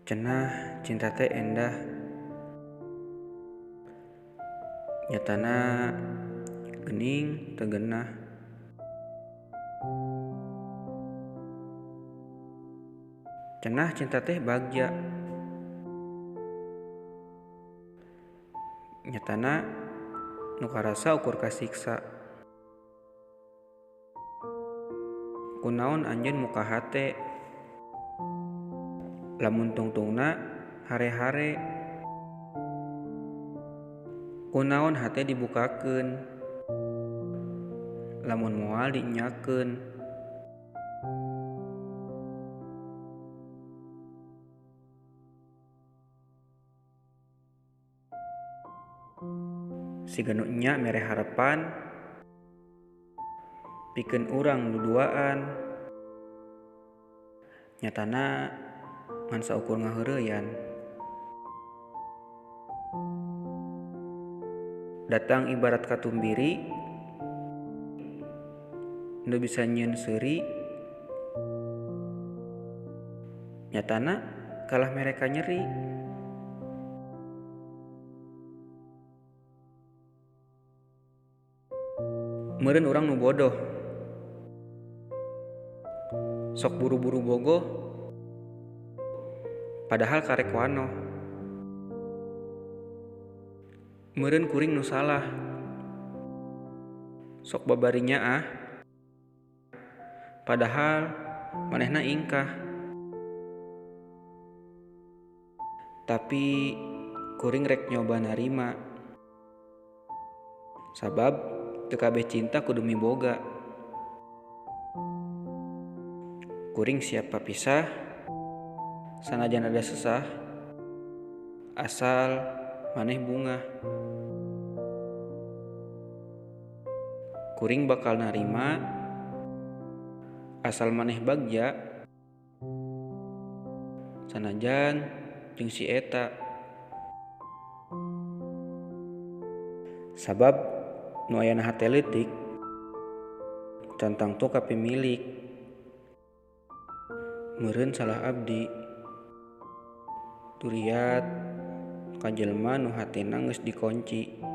Cenah cinta teh endah, nyatana gening teu geunah. Cenah cinta teh bagja, nyatana nu karasa ukur kasiksa. Kunaon anjeun muka hate, lamun tungtungna hare-hare. Kunaon hate dibukakeun, lamun moal dinyakeun. Siga nu nya mere harepan, pikeun urang duduaan. Nyatana ngan saukur ngaheureuyan. Datang ibarat katumbiri, nu bisa nyieun seuri. Nyatana kalah mereka nyeri. Meureun urang nu bodoh, sok buru-buru bogoh, padahal karek wanoh. Meureun kuring nu salah, sok babari nyaah, padahal manehna ingkah. Tapi kuring rek nyoba narima, sabab teu kabeh cinta kudu miboga. Kuring siap papisah, sanajan ada susah, asal maneh bungah. Kuring bakal narima, asal maneh bagja, sanajan jeung si eta. Sabab nu ayana hate leutik, can tangtu kapimilik. Meureun salah abdi, duriat ka jelema nu hatena geus dikonci.